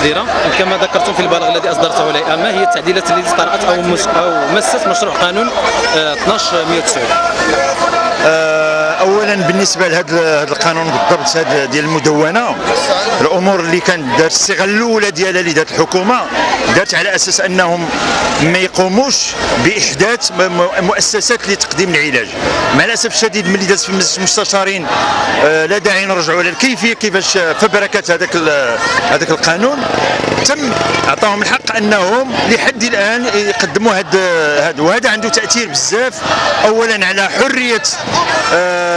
ليره. كما ذكرتم في البلاغ الذي اصدرته الهيئه، ما هي التعديلات التي طرات او مست مشروع قانون 12190؟ اولا بالنسبه لهذا القانون بالضبط هذا ديال المدونه، الامور اللي كانت دارت الصيغه الاولى ديالها اللي دارت الحكومه دارت على اساس انهم ما يقوموش باحداث مؤسسات لتقديم العلاج. مع الاسف الشديد ملي دازت في مجلس المستشارين لا داعي نرجعوا على الكيفيه كيفاش فبركات هذاك القانون، تم اعطاهم الحق انهم لحد الان يقدموا هذا، وهذا عنده تاثير بزاف. اولا على حريه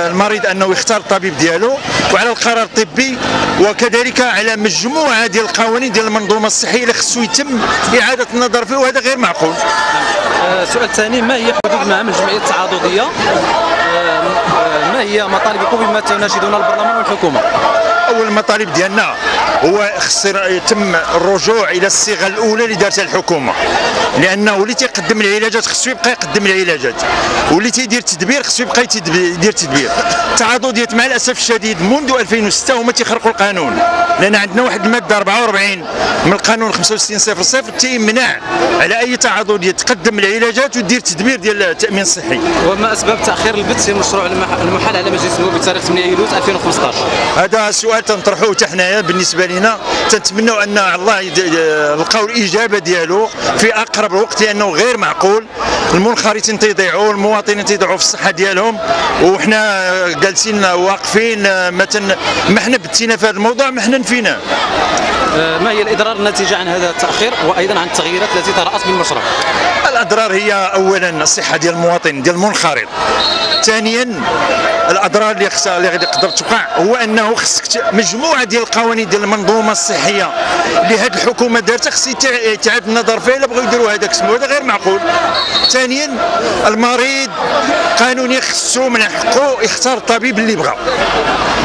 المريض انه يختار الطبيب ديالو، وعلى القرار الطبي، وكذلك على مجموعه ديال القوانين ديال المنظومه الصحيه اللي خصو يتم اعاده النظر فيه، وهذا غير معقول. السؤال الثاني، ما هي حدود مهام الجمعيه التعاضديه؟ ما هي مطالبكم بما تناشدون البرلمان والحكومه؟ اول المطالب ديالنا هو خص يتم الرجوع الى الصيغه الاولى اللي دارتها الحكومه، لانه اللي تيقدم العلاجات خصو يبقى يقدم العلاجات، واللي تيدير التدبير خصو يبقى يدير التدبير. التعاضديات مع الاسف الشديد منذ 2006 هما تيخرقوا القانون، لان عندنا واحد الماده 44 من القانون 6500 تيمنع على اي تعاضديه تقدم العلاجات وتدير التدبير ديال التامين الصحي. وما اسباب تاخير البث المشروع المحال على مجلس النواب بتاريخ 8 يوليو 2015؟ هذا سؤال تنطرحوه حتى حنايا بالنسبه لنا، تنتمنوا ان الله نلقاو الاجابه ديالو في اقرب وقت، لانه غير معقول المنخرطين تيضيعوا، المواطنين تيضيعوا في الصحه ديالهم، وحنا جالسين واقفين ما حنا بتينا في هذا الموضوع، ما حنا نفيناه. ما هي الاضرار الناتجه عن هذا التاخير، وايضا عن التغييرات التي طرات بالمشروع؟ الاضرار هي اولا الصحه ديال المواطن ديال المنخرط. ثانيا الاضرار اللي غادي تقدر توقع هو انه خصك مجموعه ديال القوانين ديال المنظومه الصحيه اللي هذه الحكومه دارتها خص يتعاد النظر فيها الا بغاو يديروا هذاك اسمه، هذا غير معقول. ثانيا المريض قانونيا خصو من حقه يختار الطبيب اللي بغا،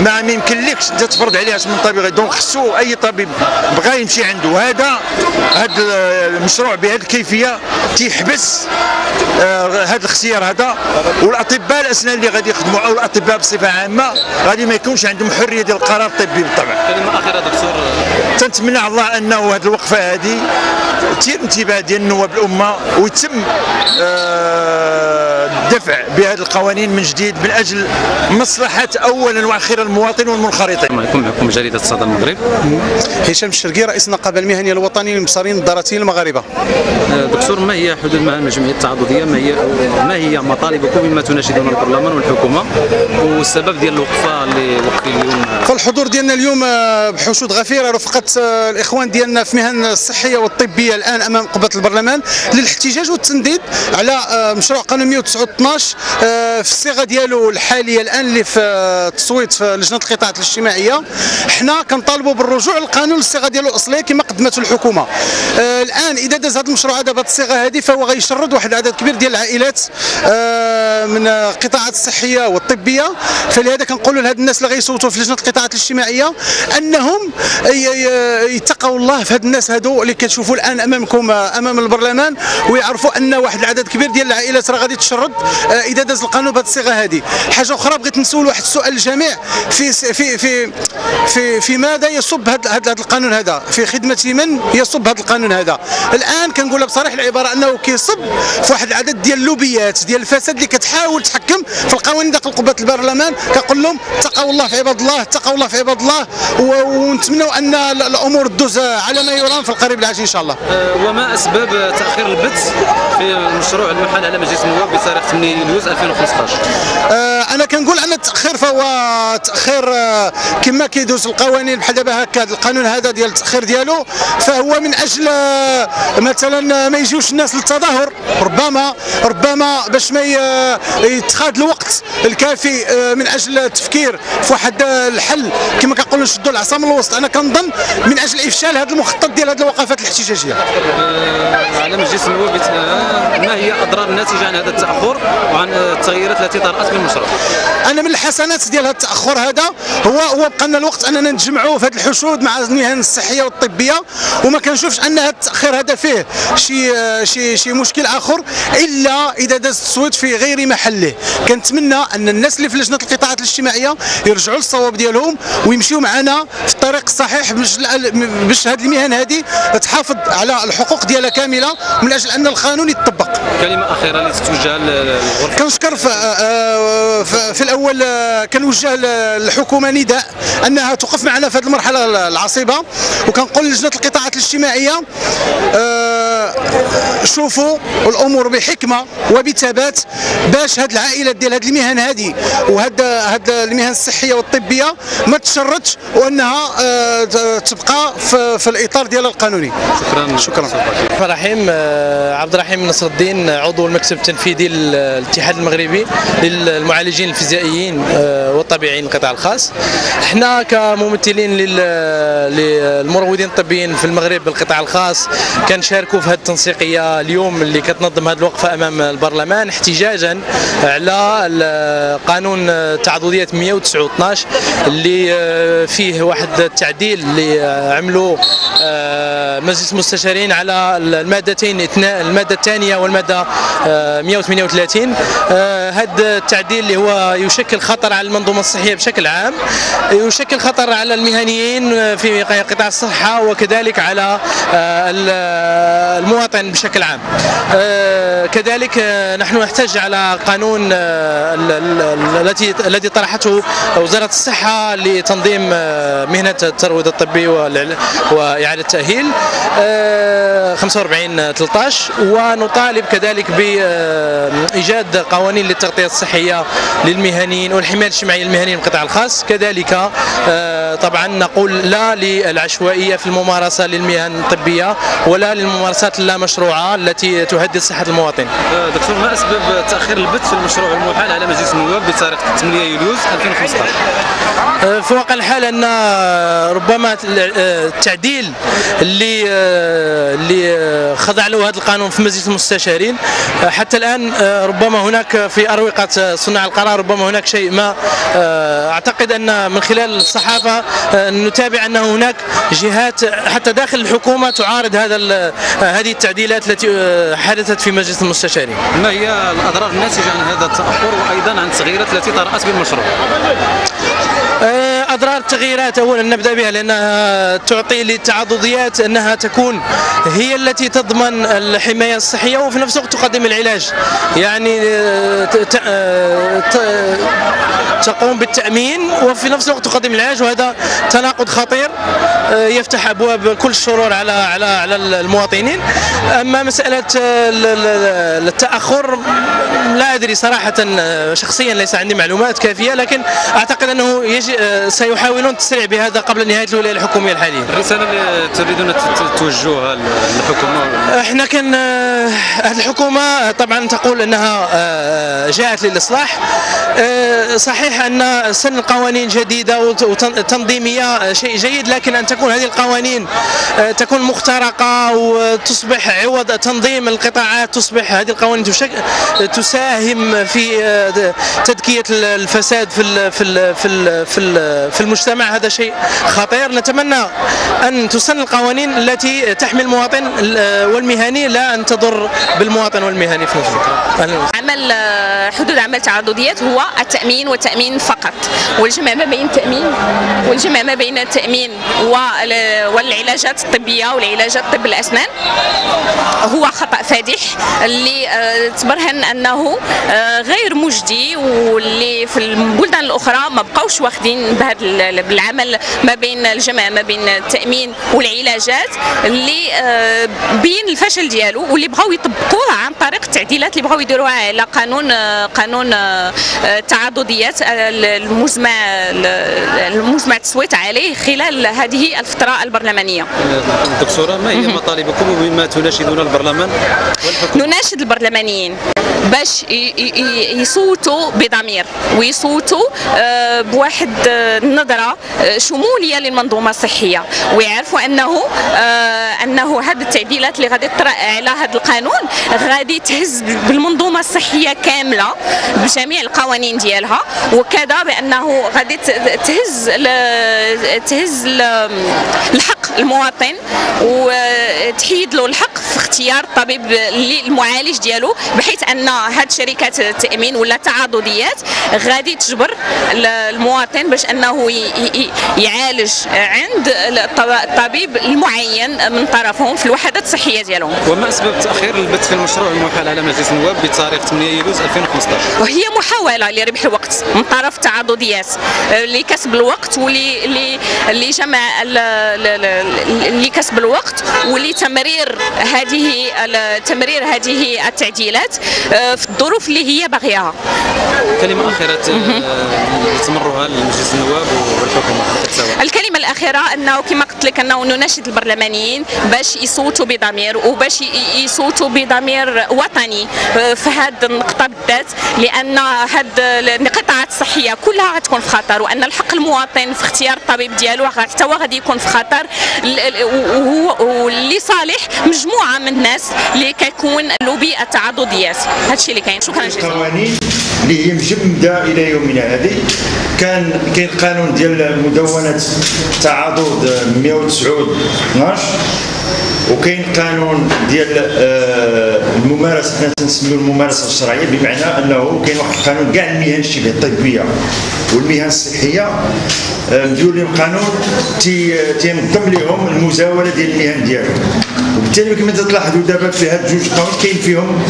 ما يمكنلكش انت تفرض عليه من طبيب، دونك خصو اي طبيب بغا يمشي عنده. هذا المشروع بهذه الكيفيه تيحبس هذا الاختيار هذا، والاطباء الاسنان اللي غادي يخدموا او الاطباء بصفه عامه غادي ما يكونش عندهم حريه ديال القرار الطبي بالطبع. كلمه اخيره دكتور. تنتمنى على الله انه هذه الوقفه هذه تثير انتباه ديال النواب الامه، ويتم الدفع بهذه القوانين من جديد من اجل مصلحه اولا واخيرا المواطن والمنخرطين. معكم جريده صدى المغرب. هشام الشرقي، رئيس النقابه المهنيه الوطنيه للمبصرين الدارتين المغاربه. دكتور، ما هي حدود مهام الجمعيه التعاضديه؟ ما هي مطالبكم بما تناشدون البرلمان والحكومه، والسبب ديال الوقفه اللي وقف اليوم؟ فالحضور ديالنا اليوم بحشود غفيره رفقه الاخوان ديالنا في المهن الصحيه والطبيه الان امام قبه البرلمان للاحتجاج والتنديد على مشروع قانون 112 في الصيغه ديالو الحاليه الان اللي في التصويت في لجنه القطاعات الاجتماعيه. حنا كنطالبوا بالرجوع للقانون للصيغه ديالو الاصليه كما قدمته الحكومه. الان اذا داز هذا المشروع هذا بهذه الصيغه هذه فهو غيشرد واحد العدد كبير ديال العائلات من القطاعات الصحيه والطبيه. فلهذا كنقولوا لهاد الناس اللي غيصوتوا في لجنه القطاعات الاجتماعيه انهم يتقوا الله في هاد الناس هادو اللي كتشوفوا الان امامكم امام البرلمان، ويعرفوا ان واحد العدد كبير ديال العائلات راه غادي تشرد اذا داز القانون بهذه الصيغه هذه. حاجه اخرى بغيت نسول واحد السؤال للجميع، في في في في في ماذا يصب هذا القانون هذا؟ في خدمه من يصب هذا القانون هذا؟ الان كنقولها بصريح العباره انه كيصب في واحد العدد ديال اللوبيات ديال الفساد اللي كتحاول تحكم في القوانين داخل قبه البرلمان. كنقول لهم اتقوا الله في عباد الله، اتقوا الله في عباد الله، ونتمنوا ان الامور تدوز على ما يرام في القريب العاجل ان شاء الله. وما اسباب تاخير البث في المشروع المحال على مجلس النواب بتاريخ 8 يوليو 2015؟ انا كنقول ان التاخير فهو تاخير كما كيدوز القوانين بحال دابا هكا القانون هذا ديال التاخير ديالو، فهو من اجل مثلا ما يجيوش الناس للتظاهر، ربما باش ما يتخاذ الوقت الكافي من اجل التفكير في واحد الحل كما كنقولوا نشدوا العصا من الوسط. انا كنظن من اجل افشال هذا المخطط ديال هذه الوقفات الاحتجاجيه. على مجلس النواب ما هي الاضرار الناتجه عن هذا التاخر وعن التغييرات التي طرات في المشروع؟ انا من الحسنات ديال هذا التاخر هذا هو بقى لنا الوقت اننا نتجمعوا في هذه الحشود مع المهن الصحيه والطبيه، وما كنشوفش ان هذا التاخير هذا فيه شي مشكل اخر الا اذا داز التصويت في غير محله. كنتمنى ان الناس اللي في لجنه القطاعات الاجتماعيه يرجعوا للصواب ديالهم ويمشيوا معنا في الطريق الصحيح باش هذه المهن هذه تحافظ على الحقوق ديالها كامله من اجل ان القانون يتطبق. كلمه اخيره اللي توجه للغرفه. كنشكر في الاول كنوجه للحكومه نداء انها توقف معنا في هذه المرحله العصيبه، وكنقول لجنه القطاعات الاجتماعيه شوفوا الامور بحكمه وبثبات باش هذه العائلات ديال هذه المهن هذه وهاد المهن الصحيه والطبيه ما تشردش وانها تبقى في الاطار ديالها القانوني. شكرا. الرحمن الرحيم. عبد الرحيم نصر الدين، عضو المكتب التنفيذي للاتحاد المغربي للمعالجين الفيزيائيين والطبيعيين القطاع الخاص. احنا كممثلين للمروضين الطبيين في المغرب بالقطاع الخاص كنشاركوا في هذه التنسيقيه اليوم اللي كتنظم هذه الوقفه امام البرلمان احتجاجا على قانون التعضديات 109/12 اللي فيه واحد التعديل اللي عملوا مجلس المستشارين على المادتين، الماده الثانيه والماده 138. هذا التعديل اللي هو يشكل خطر على المنظومه الصحيه بشكل عام، يشكل خطر على المهنيين في قطاع الصحه وكذلك على المواطن بشكل عام. كذلك نحن نحتاج على قانون الذي طرحته وزاره الصحه لتنظيم مهنه الترويض الطبي واعاده التاهيل 45/13، ونطالب كذلك بايجاد قوانين للتغطيه الصحيه للمهنيين والحمايه الاجتماعيه للمهنيين بالقطاع الخاص. كذلك طبعا نقول لا للعشوائيه في الممارسه للمهن الطبيه ولا للممارسات اللامشروعه التي تهدد صحه المواطن. دكتور، ما اسباب تاخير البث في المشروع المحال على مجلس النواب بتاريخ 8 يوليو 2015؟ في واقع الحال ان ربما التعديل اللي خضع له هذا القانون في مجلس المستشارين حتى الان ربما هناك في اروقه صناع القرار ربما هناك شيء ما. اعتقد ان من خلال الصحافه نتابع ان هناك جهات حتى داخل الحكومه تعارض هذه التعديلات التي حدثت في مجلس المستشارين. ما هي الاضرار الناتجه عن هذا التاخر وايضا عن التغييرات التي طرات بالمشروع؟ اضرار التغييرات اولا نبدا بها لانها تعطي للتعضديات انها تكون هي التي تضمن الحمايه الصحيه وفي نفس الوقت تقدم العلاج، يعني تقوم بالتامين وفي نفس الوقت تقدم العلاج، وهذا تناقض خطير يفتح ابواب كل الشرور على المواطنين. اما مساله التاخر لا ادري صراحه، شخصيا ليس عندي معلومات كافيه، لكن اعتقد انه سيحاولون التسريع بهذا قبل نهايه الولايه الحكوميه الحاليه. الرساله اللي تريدون توجهوها للحكومه؟ احنا كان هذه الحكومه طبعا تقول انها جاءت للاصلاح. صحيح ان سن القوانين جديده وتنظيميه شيء جيد، لكن ان تكون هذه القوانين تكون مخترقه وتصبح عوض تنظيم القطاعات، تصبح هذه القوانين تساهم في تدكيه الفساد في المجتمع. هذا شيء خطير. نتمنى ان تسن القوانين التي تحمي المواطن والمهني لا ان تضر بالمواطن والمهني في نفس الوقت. عمل حدود عمل التعضديات هو التامين والتامين فقط، والجمع ما بين التامين والعلاجات الطبيه والعلاجات طب الاسنان هو خطا فادح اللي تبرهن انه غير مجدي، واللي في البلدان الاخرى ما بقاوش واخدين بهذا العمل ما بين الجمع ما بين التامين والعلاجات اللي بين الفشل ديالو، واللي بغاو يطبقوه عن طريق التعديلات اللي بغاو يديروها على قانون التعضديات المزمع التصويت عليه خلال هذه الفتره البرلمانيه. دكتوره، ما هي مطالبكم وبما تناشدون البرلمان والحكومه؟ نناشد البرلمانيين باش يصوتوا بضمير ويصوتوا بواحد النظره شموليه للمنظومه الصحيه، ويعرفوا انه هذه التعديلات اللي غادي تطرا على هذا القانون غادي تهز بالمنظومه الصحيه كامله بجميع القوانين ديالها، وكذا بانه غادي تهز الحق المواطن تحيد له الحق في اختيار الطبيب المعالج ديالو، بحيث ان هاد شركات التامين ولا التعاضديات غادي تجبر المواطن باش انه يعالج عند الطبيب المعين من طرفهم في الوحدات الصحيه ديالهم. وما اسباب تاخير البث في المشروع المحال على مجلس النواب بتاريخ 8 يوليو 2015؟ وهي محاوله لربح الوقت من طرف التعاضديات لكسب الوقت ولجمع لكسب الوقت ولتمرير هذه التعديلات في الظروف اللي هي باغياها. كلمه اخيره تمرها لمجلس النواب والحكومه. الكلمه الاخيره انه كما قلت لك انه نناشد البرلمانيين باش يصوتوا بضمير وباش يصوتوا بضمير وطني في هذه النقطه بالذات، لان هذه القطاعات الصحيه كلها غتكون في خطر، وان الحق المواطن في اختيار الطبيب ديالو حتى هو غادي يكون في خطر، لصالح مجموعه من الناس اللي كيكون لوبي التعاضديات. هذا الشيء اللي كاين. شكرا جزيلا. القوانين اللي هي مجمده الى يومنا هذه، كاين قانون ديال مدونه التعاضد 109/12، وكاين قانون ديال الممارسه، حنا تنسميو الممارسه الشرعيه، بمعنى انه كاين واحد القانون كاع المهن الشبه الطبيه والمهن الصحيه مديور لهم قانون تينظم لهم المزاوله ديال المهن ديالهم. وبالتالي كما تلاحظوا دابا في هاد جوج قانون كاين فيهم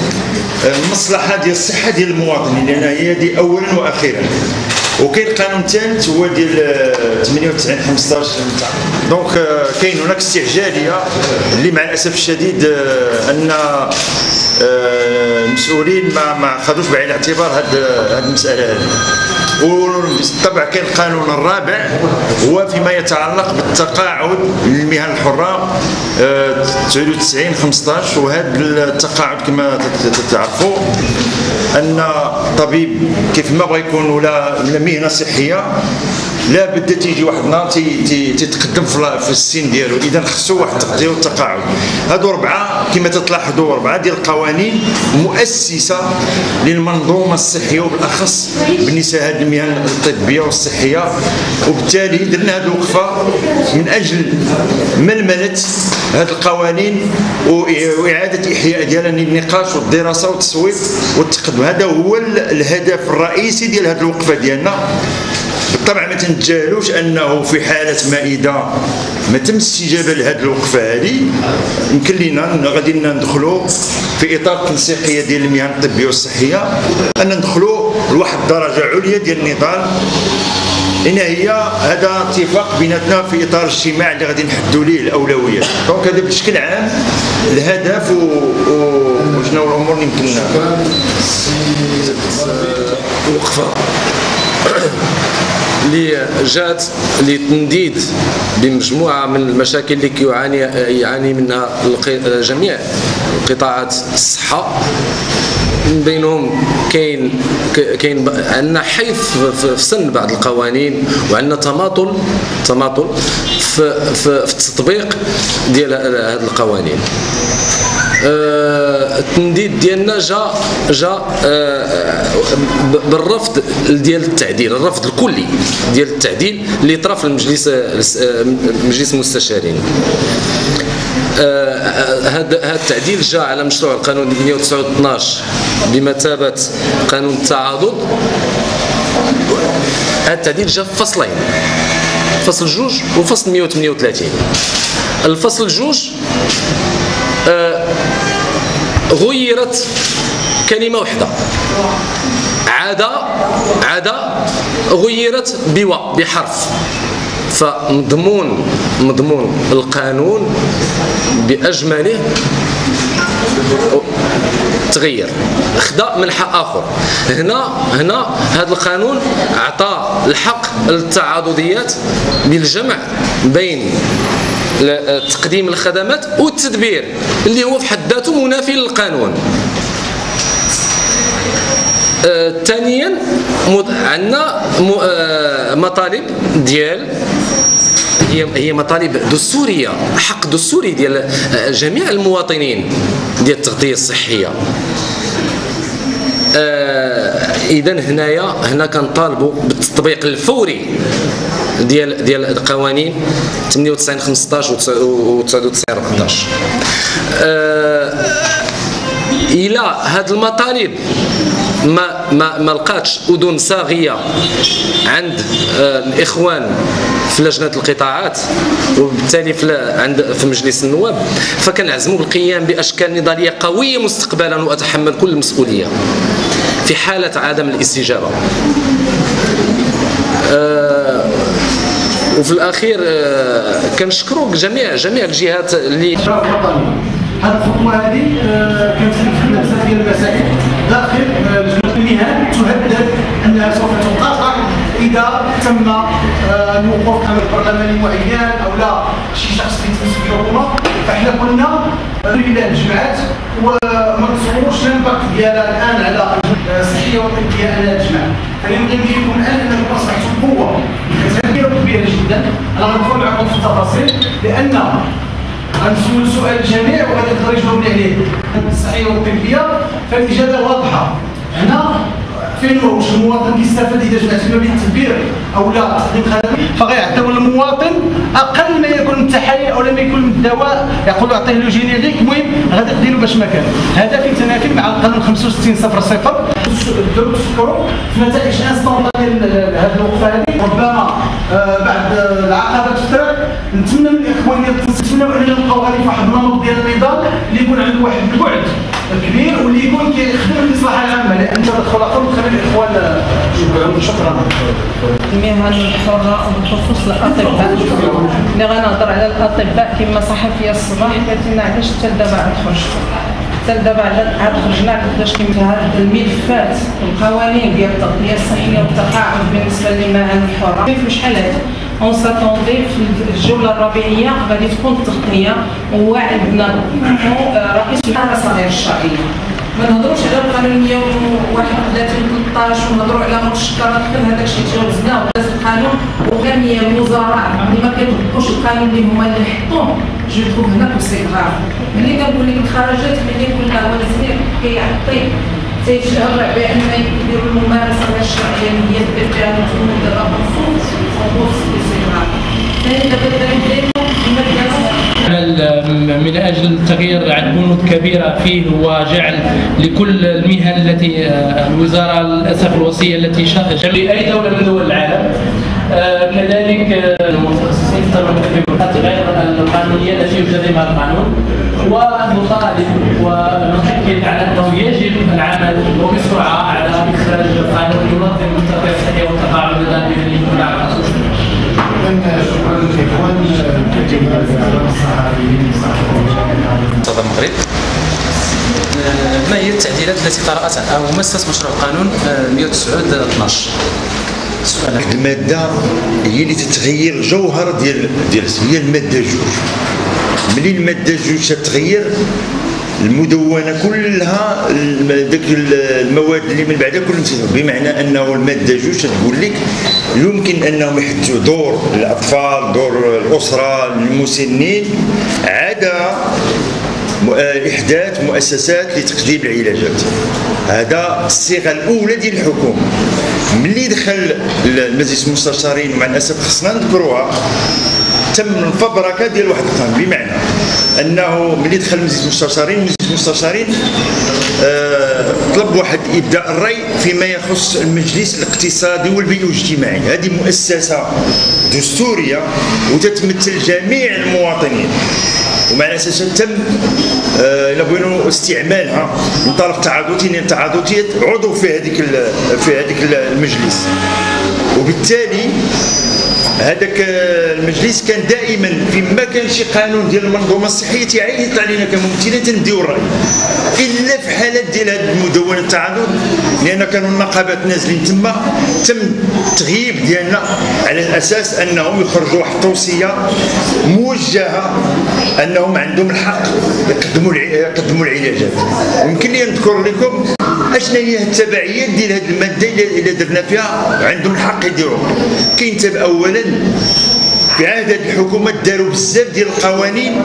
المصلحه ديال الصحه ديال المواطنين، لان هي دي اولا واخيرا. وكاين قانون ثالث هو ديال 98/15. دونك كاين هناك استعجاليه اللي مع الاسف الشديد ان المسؤولين ما خدوش بعين الاعتبار هذه المساله هذه. وبالطبع كاين القانون الرابع هو فيما يتعلق بالتقاعد للمهن الحره 99/15. وهذا التقاعد كما تعرفوا ان طبيب كيف ما بغى يكون ولا مهنه صحيه لا بد تيجي واحد النهار تيتقدم في السن ديالو، اذا خصو واحد التقدير والتقاعد. هادو 4 كما تلاحظوا 4 ديال القوانين مؤسسه للمنظومه الصحيه، وبالاخص بالنسبه هذه المهن الطبيه والصحيه. وبالتالي درنا هذه الوقفه من اجل ململه هذه القوانين واعاده احياء ديالها للنقاش والدراسه والتصويت والتقدم. هذا هو الهدف الرئيسي ديال هذه الوقفه ديالنا. بالطبع ما تنتجاهلوش انه في حاله ما اذا ما تم الاستجابه لهذه الوقفه هذه، يمكن لنا غادي ندخلوا في اطار التنسيقيه ديال المهن الطبيه والصحيه، ان ندخلوا لواحد الدرجه عليا ديال النضال، لان هي هذا اتفاق بيناتنا في اطار الاجتماع اللي غادي نحدوا ليه الاولويات. دونك هذا بشكل عام الهدف وشنو الامور اللي يمكن وقفه اللي جات لتنديد بمجموعه من المشاكل اللي يعاني منها جميع قطاعات الصحه. من بينهم كاين عندنا حيث في سن بعض القوانين، وعندنا تماطل في التطبيق ديال هذه القوانين. التنديد ديالنا جا بالرفض ديال التعديل، الرفض الكلي ديال التعديل اللي طرف مجلس المستشارين. هذا التعديل جاء على مشروع القانون 109/12 بمثابه قانون التعاضد. هذا التعديل جاء في فصلين، فصل 2 وفصل 138. الفصل 2 غيرت كلمة واحدة، عادة غيرت بحرف، فمضمون القانون بأجمله تغير، خدا منحى اخر. هنا هذا القانون اعطى الحق للتعاضديات بالجمع بين تقديم الخدمات والتدبير اللي هو في حد ذاته منافي للقانون. ثانيا عندنا مطالب ديال هي مطالب دستوريه، حق دستوري ديال جميع المواطنين ديال التغطيه الصحيه. اذا هنا كنطالبوا بالتطبيق الفوري ديال القوانين 98/15 و 99/14. الى هذه المطالب ما لقاتش اذن صاغيه عند الاخوان في لجنه القطاعات وبالتالي في مجلس النواب، فكنعزموا بالقيام باشكال نضاليه قويه مستقبلا واتحمل كل المسؤوليه في حاله عدم الاستجابه. وفي الاخير كنشكروا جميع الجهات اللي هذه الخطوه هذه كانت فيها بزاف ديال المسائل داخل لجنه المهن تهدد انها سوف تقاطع اذا تم الوقوف امام برلماني معين او لا شي شخص اللي تمسك الحكومه. فاحنا قلنا الى الجماعات وما تصورش الامباكت ديالها الان على الصحيه والطبيه على الجماعه. فيمكن لكم الان انكم اصبحتوا قوه كبيره وكبيره جدا. انا غندخل معكم في التفاصيل لان غنسول سؤال الجميع وغادي يقدر يجاوبني عليه. الصحيه والطبيه فالاجابه واضحه. هنا فين واش المواطن كيستافد اذا جمعت ما بين التدبير او لا تقديم خدمات، فغيعطيو للمواطن اقل ما يكون من التحاليل او لما يكون من الدواء، يقولوا عطيه له جينيريك، المهم غادي يديروا باش ما كان. هذا في تنافي مع القانون 65/00. تفكروا في نتائج انستونطانيه لهذه الوقفه هذه. ربما بعد العقبات في الطريق نتمنى من الاخوان نتمنى اننا نلقاو غادي في واحد النمط ديال النضال اللي يكون عنده واحد البعد كبير واللي يكون كيخدم المصلحه العامه، لان تدخل اخر تخلي الاخوان. شكرا. المهن الحره وبخصوص الاطباء اللي غنهضر على الاطباء كما صحفيه الصباح قالت لنا علاش حتى دابا عاد خرجتوا، حتى دابا عاد خرجنا علاش كيما هاد الملفات والقوانين ديال التغطيه الصحيه والتقاعد بالنسبه للمهن الحره في شحال هادي اون ساتوندي في الجوله الربيعيه غادي تكون التغطيه ووعدنا رئيس المصادر الشرعيه. ما نهضروش على القانون 131/13 ونهضروا على مشكرات كل هذاك الشيء تجاوزناه وداز القانون وجميع الوزراء اللي ما كيطبقوش القانون اللي هما اللي حطوه. جو تروف هنا سي غراف. ملي كنقول لك الخرجات ملي كنا هو الوزير كيعطي تيشرع بان يديروا الممارسه الشرعيه اللي هي الدرجه المدربه مخصوص ونص سي غراف. ثاني دابا من اجل التغيير عند بنود كبيره فيه وجعل لكل المهن التي الوزاره للاسف الوصيه التي جعل اي دوله من دول العالم. كذلك المتخصصين في التطبيقات غير القانونيه التي يوجد بها القانون، ونطالب ونؤكد على انه يجب العمل وبسرعه على اخراج قانون ينظم التغطيه الصحيه والتقاعد الذي يكون على الخصوص. منتدى المغرب. ما هي التعديلات التي طرأت او مست مشروع قانون 109/12؟ الماده هي اللي تتغير جوهر ديال هي الماده 2. ملي الماده 2 تتغير المدونه كلها ذاك المواد اللي من بعدها كلهم بمعنى انه الماده 2 تقول لك يمكن انهم يحددوا دور الاطفال، دور الاسره، المسنين، عدا احداث مؤسسات لتقديم العلاجات. هذا الصيغه الاولى ديال الحكومه. ملي دخل المجلس المستشارين ومع الاسف خصنا نذكروها تم الفبركه ديال واحد القانون، بمعنى انه ملي دخل مجلس المستشارين طلب واحد ابداء الراي فيما يخص المجلس الاقتصادي والبيئي والاجتماعي. هذه مؤسسه دستوريه وتتمثل جميع المواطنين، ومع الاساس تم الا بغينا استعمالها من طرف تعاضدية عضو في هذيك المجلس. وبالتالي هذاك المجلس كان دائما فيما كان شي قانون ديال المنظومه الصحيه تيعيط علينا كممثلين تنديو الراي، الا في حالات ديال هذه المدونه التعاضد، لان كانوا النقابات نازلين تم التغييب ديالنا على اساس انهم يخرجوا واحد التوصيه موجهه انهم عندهم الحق يقدموا العلاجات. يمكن لي نذكر لكم اشنا هي التبعيات ديال هذه الماده اللي درنا فيها عندهم الحق يديروها. كاين اولا في عهد هذه الحكومه داروا بزاف ديال القوانين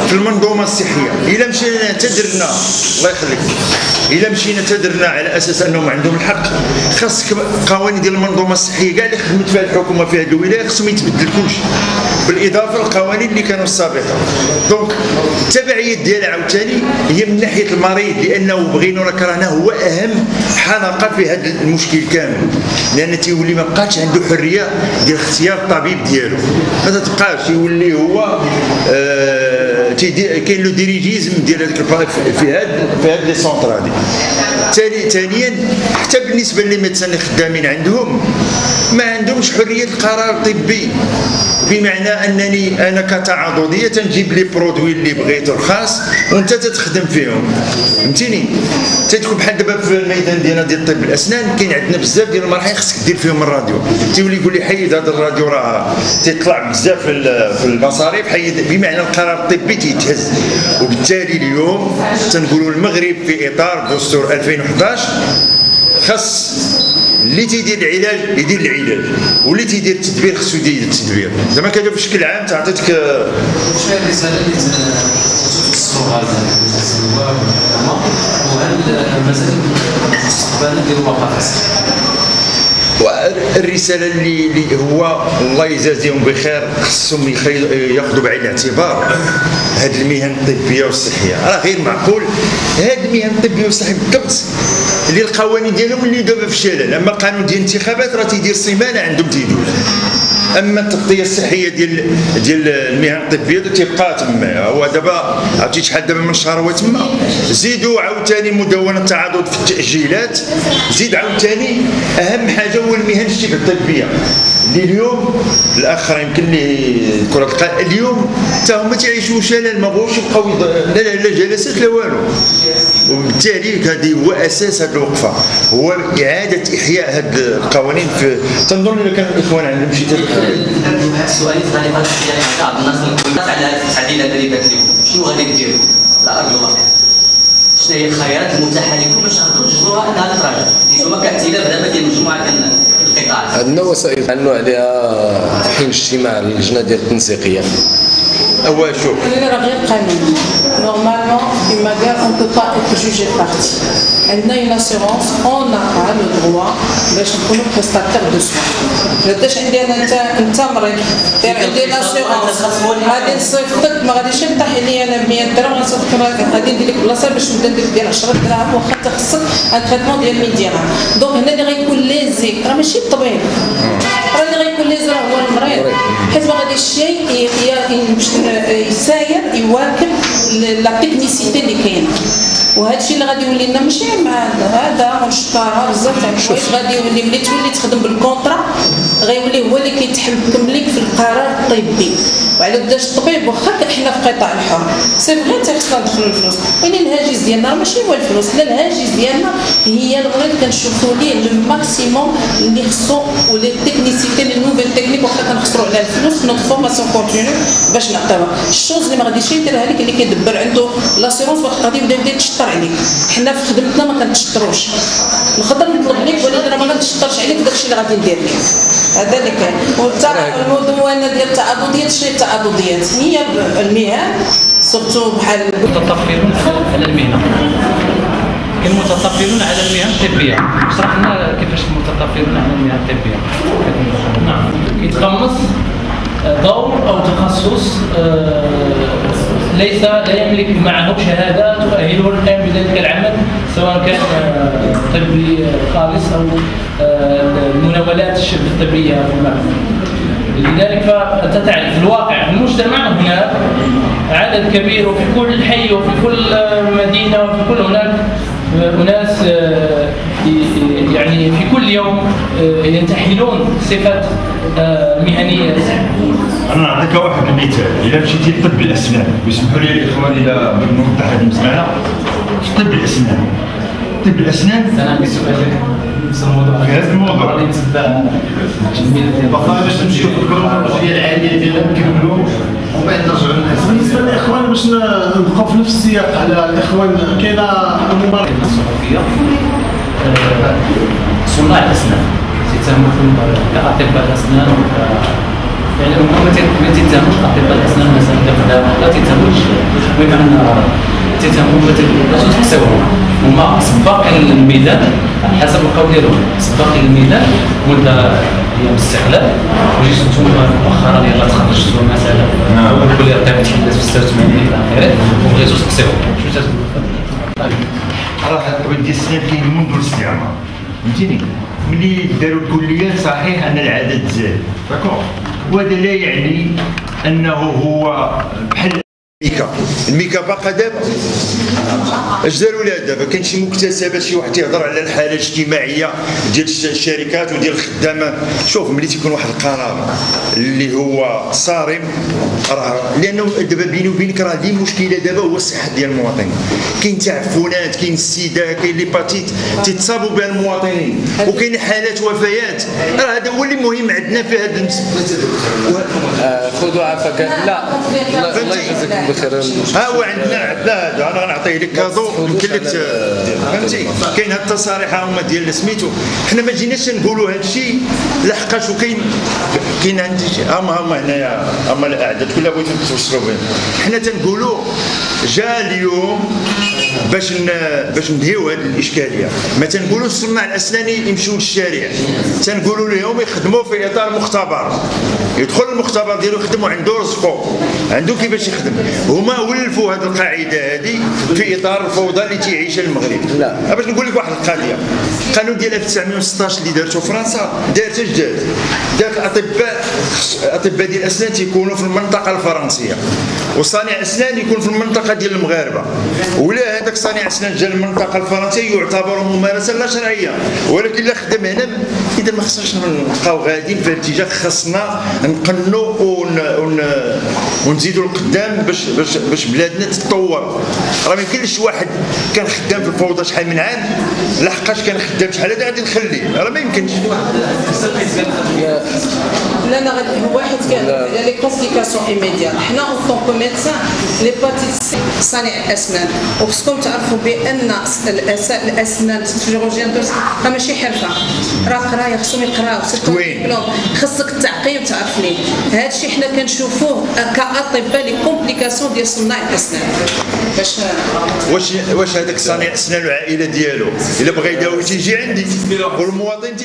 في المنظومه الصحيه. الا مشينا تدرنا الله يخليك، الا مشينا تدرنا على اساس انهم عندهم الحق، خاصك قوانين ديال المنظومه الصحيه كاع اللي خدمت فيها الحكومه في هذه الولايه خصهم يتبدل كلشي، بالاضافه للقوانين اللي كانوا السابقه. دونك التبعيات ديالها عاوتاني هي من ناحيه المريض، لانه بغينا ولا كرهنا هو اهم حلقه في هذا المشكل كامل، لان تيولي ما بقاش عنده حريه ديال اختيار الطبيب ديالو، ما تبقاش يولي هو كاين لو ديريجيزم ديال هذاك في هاد لي سونتر هادي. ثانيا حتى بالنسبه للميدسان اللي خدامين عندهم ما عندهمش حريه القرار الطبي، بمعنى انني انا كتعاضديه تنجيب لي برودوي اللي بغيت رخاص وانت تتخدم فيهم، فهمتيني؟ تتكون بحال دابا في الميدان ديالنا ديال طب الاسنان كاين عندنا بزاف ديال المراحل خصك دير فيهم الراديو، تيولي يقول لي حيد هذا الراديو راه تيطلع بزاف في المصاريف، حيد، بمعنى القرار الطبي تيتهز. وبالتالي اليوم تنقولوا المغرب في اطار دستور 2011 خاص اللي تيدير العلاج يدير العلاج، واللي تيدير التدبير خصو يدير التدبير. زعما كذا بشكل عام تعطيتك واش هي الرساله اللي توصلوها للنواب والحكومه، وهل مازال مستقبلا نديروا وقفات؟ الرساله اللي هو الله يجازيهم بخير خصهم ياخذوا بعين الاعتبار هذه المهن الطبيه والصحيه. راه غير معقول هذه المهن الطبيه والصحيه بالضبط اللي القوانين ديالهم اللي دابا في الشلل. اما قانون ديال الانتخابات راه تيدير سيمانه عندهم تيدوز، اما التغطيه الصحيه ديال المهن الطبيه تيبقى تما. هو دابا عرفتي شحال دابا من شهر هو تما، زيدوا عاوتاني مدونه التعاضد في التاجيلات، زيد عاوتاني اهم حاجه هو المهن الشبه الطبيه اللي اليوم الاخر يمكن لي كره القدم اليوم حتى هما تيعيشوا شلل، ما بغاوش يبقاو لا جلسات لا والو. وبالتالي هذه هو اساس هذه الوقفه، هو اعاده احياء هذه القوانين. في تنظن اذا كان الاخوان عندهم شي السؤال غادي عبد الناصر على التعديلات اللي دارت لكم، شنو غادي ديروا على ارض الواقع؟ شنو هي الخيارات المتاحه لكم باش تجبروها انها تتراجع؟ حيثما كاعتلاف دابا ديال مجموعه القطاعات. عندنا وسائل عنوا عليها في حين اجتماع اللجنه ديال التنسيقيه. أول شوف راه غير قانون نورمالمون كيما قال اون بو با ايت جوجي بارتي. عندنا اون اسيغونس اون ا لو دروا باش نكونوا بريستاتير دو سوان. قداش عندي انا انت مريض دير عندي لاسيغونس غادي نصيفطك، ما غاديش يطيح لي انا 100 درهم غنصيفطك، غادي ندير لك بلاصه باش نبدا ندير ديال 10 دراهم واخا تخصك ان تريتمون ديال 100 درهم. دونك هنا اللي غيكون ليزي راه ماشي الطبيب، راه اللي غيكون ليزي راه هو المريض، حيت ما غاديش الشيء يساير يواكب لا تكنيسيتي اللي كاينه. وهذا الشيء اللي غادي يولي لنا ماشي مع هذا ونشطرها بزاف تاع الحوايج، غادي يولي ملي تولي تخدم بالكونطرا غيولي هو اللي كيتحكم لك في القرار الطبي. وعلى قداش الطبيب واخا حنا في قطاع الحر سي فغي تيخصنا ندخلوا الفلوس، ولكن الهاجس ديالنا ماشي هو الفلوس، لا الهاجس ديالنا هي المريض كنشوفوا ليه لو ماكسيموم اللي خصو ولي تكنيسيتي لي نوفيل تكنيك، واخا كنخسروا على الفلوس نوت فورماسيون كونتينيو باش نعطيوها. الشوز اللي ما غاديش يديرها لك اللي كيدبر عنده لاسيرونس واخا غادي يبدا تشطر عليك. حنا في خدمتنا ما كنتشطروش، نقدر نطلب لك ولكن راه ما غنتشطرش عليك داكشي اللي غادي ندير لك. هذا اللي كاين. وتا المدونه ديال التعاضديات شي التعاضديات هي المهن سورتو بحال المتطفلون على المهنه، كاين متطفلون على المهن الطبيه. شرح لنا كيفاش المتطفلون على المهن الطبيه. نعم، كيتقمص دور او تخصص لا يملك معه شهادات تؤهله للقيام بذلك العمل، سواء كان طبي خالص او المناولات الشبه الطبيه في المغرب. لذلك فانت تعرف في الواقع في المجتمع هناك عدد كبير، وفي كل حي وفي كل مدينه وفي كل هناك أناس يعني في كل يوم ينتحلون صفة مهنية. أنا نعطيك واحد المثال. إذا مشيتي لطب الأسنان، ويسمحوا لي الإخوان إذا بنوضح هذا المسألة، في طب الأسنان، طب الأسنان أنا عندي سؤال في هذا الموضوع. باقي باش نمشيو في الكرونولوجيا العالية ديالنا نكملوا ومن بعد نرجعوا للناس. بالنسبة للإخوان باش نبقاو في نفس السياق على الإخوان، كاينة الممارسة الصحفية صناع الأسنان يتهموا كأطباء الأسنان يعني ما تيتهموش اطباء الاسنان مثلا كخدام لا تيتهموش، المهم ان تيتهموا مثلا تكساوهم هما سباقين للميدان حسب القول ديالهم، سباقين للميدان منذ ايام الاستقلال، وجيتوا نتوما مؤخرا يلاه تخرجتوا مثلا وقلتوا لي راه تحدث في 86 الى اخره وبغيتوا تكساوهم، شنو تتقول؟ راه الطبيب ديال السنان كاين منذ الاستعمار فهمتيني. ملي داروا الكليه صحيح ان العدد زاد داكور، وهذا لا يعني انه هو بحال الميكا باقا دابا. اش داروا لها دابا؟ كاين شي مكتسبات، شي واحد تيهضر على الحاله الاجتماعيه ديال الشركات وديال الخدامه. شوف ملي تيكون واحد القرار اللي هو صارم، راه لانه دابا بيني وبينك راه دي مشكله دابا هو الصحه ديال المواطنين. كاين تعفنات، كاين السيده، كاين ليباتيت تيتصابوا بها المواطنين، وكاين حالات وفيات. راه هذا هو اللي مهم عندنا في هذا خذوا عفاك. لا الله يجزيكم بخير. ها هو عندنا هذا، انا غنعطيه لك كادو يمكن لك فهمتي. كاين هاد التصاريح هما ديال سميتو، حنا ما جيناش نقولوا هذا الشيء لحقاش كاين عندي هما هنايا هما الاعداد كلها بغيتو توصلوا بهم. حنا تنقولوا جا اليوم باش ندهيو هذه الاشكاليه. ما تنقولوا صناع الاسنان يمشيو للشارع، تنقولوا لهم يخدموا في اطار مختبر، يدخل المختبر ديالو يخدم وعنده رزقو، عنده كيفاش يخدم. هما ولفوا هذه القاعده هذه في اطار الفوضى اللي تيعيشها المغرب. لا باش نقول لك واحد القضيه، القانون ديال 1916 اللي دارته فرنسا دارت اش دارت الاطباء ديال الاسنان تيكونوا في المنطقه الفرنسيه، وصانع اسنان يكون في المنطقه ديال المغاربه. ولا هذاك صانع اسنان جا المنطقه الفرنسيه يعتبر ممارسه لا شرعيه، ولكن لا خدم هنا اذا ما خصناش نبقاو غاديين في الاتجاه. خصنا نقنوا ونزيدوا القدام باش بلادنا تتطور. راه ما يمكنش واحد كان خدام في الفوضى شحال من عام لحقاش كان خدام شحال هذا غادي نخليه، راه ما يمكنش. لا لا هو واحد كان لي كومبليكاسيون ايميديات. حنا اون طونكو ميدسان ليباتيت سي صانع الاسنان، وخصكم تعرفوا بان الاسنان الفيزيولوجيان راه ماشي حرفه، راه قرايه، خصهم يقراو خصك تعقيم تعرفني. هذا الشيء حنا كنشوفوه كاطباء لي كومبليكاسيون ديال صناع الاسنان. باش واش هذاك صانع الاسنان والعائله ديالو الا بغى يداوي تيجي عندي والمواطن